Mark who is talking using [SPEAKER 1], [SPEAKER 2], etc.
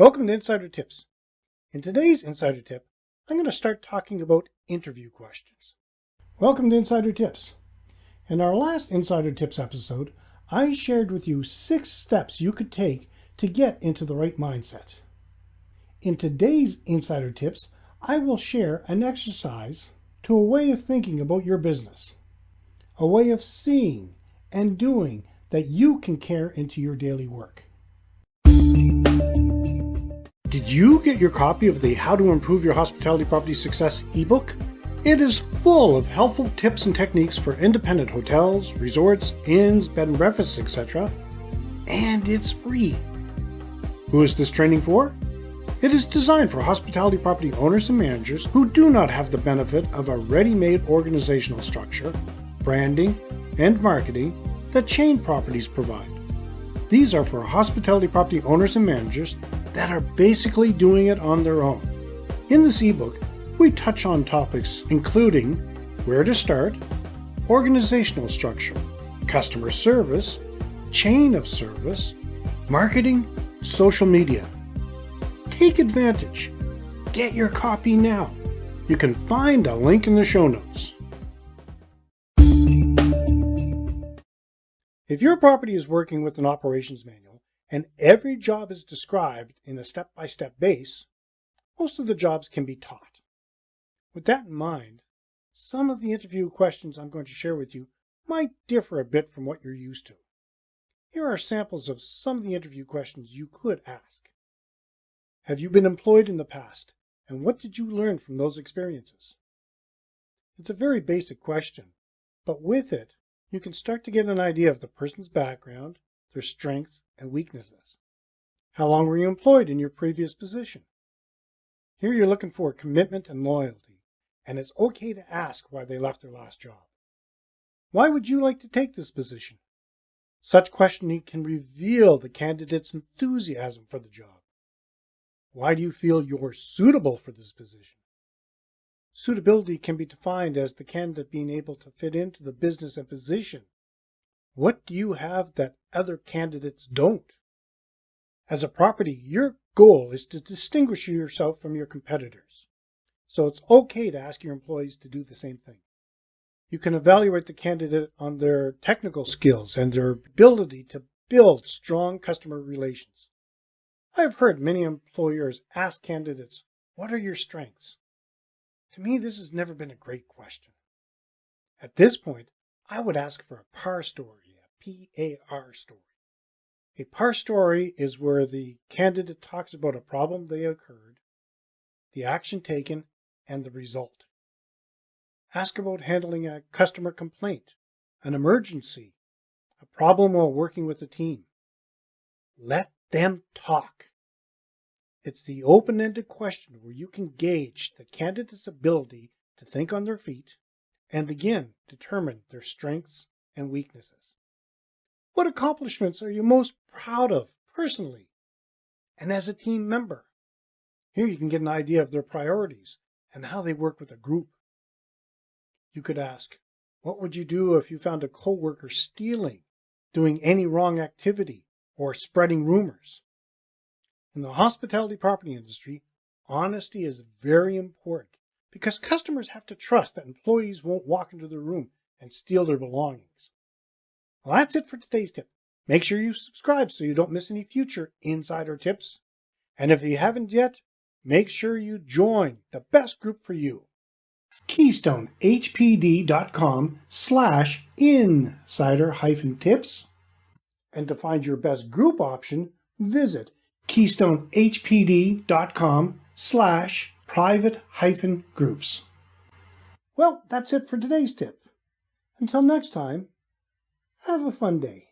[SPEAKER 1] Welcome to Insider Tips. In today's Insider Tip, I'm going to start talking about interview questions. Welcome to Insider Tips. In our last Insider Tips episode, I shared with you 6 steps you could take to get into the right mindset. In today's Insider Tips, I will share an exercise to a way of thinking about your business, a way of seeing and doing that you can carry into your daily work. Did you get your copy of the How to Improve Your Hospitality Property Success ebook? It is full of helpful tips and techniques for independent hotels, resorts, inns, bed and breakfasts, etc. And it's free. Who is this training for? It is designed for hospitality property owners and managers who do not have the benefit of a ready-made organizational structure, branding, and marketing that chain properties provide. These are for hospitality property owners and managers that are basically doing it on their own. In this ebook, we touch on topics including where to start, organizational structure, customer service, chain of service, marketing, social media. Take advantage. Get your copy now. You can find a link in the show notes. If your property is working with an operations manual and every job is described in a step-by-step base, most of the jobs can be taught. With that in mind, some of the interview questions I'm going to share with you might differ a bit from what you're used to. Here are samples of some of the interview questions you could ask. Have you been employed in the past, and what did you learn from those experiences? It's a very basic question, but with it, you can start to get an idea of the person's background, their strengths and weaknesses. How long were you employed in your previous position? Here you're looking for commitment and loyalty, and it's okay to ask why they left their last job. Why would you like to take this position? Such questioning can reveal the candidate's enthusiasm for the job. Why do you feel you're suitable for this position? Suitability can be defined as the candidate being able to fit into the business and position. What do you have that other candidates don't? As a property, your goal is to distinguish yourself from your competitors. So it's okay to ask your employees to do the same thing. You can evaluate the candidate on their technical skills and their ability to build strong customer relations. I have heard many employers ask candidates, "What are your strengths?" To me, this has never been a great question. At this point, I would ask for a PAR story, a P-A-R story. A PAR story is where the candidate talks about a problem that occurred, the action taken, and the result. Ask about handling a customer complaint, an emergency, a problem while working with a team. Let them talk. It's the open-ended question where you can gauge the candidate's ability to think on their feet and again determine their strengths and weaknesses. What accomplishments are you most proud of personally and as a team member? Here you can get an idea of their priorities and how they work with a group. You could ask, what would you do if you found a coworker stealing, doing any wrong activity, or spreading rumors? In the hospitality property industry, honesty is very important because customers have to trust that employees won't walk into their room and steal their belongings. Well, that's it for today's tip. Make sure you subscribe so you don't miss any future insider tips. And if you haven't yet, make sure you join the best group for you. KeystoneHPD.com/insider-tips. And to find your best group option, visit KeystoneHPD.com/private-groups. Well, that's it for today's tip. Until next time, have a fun day.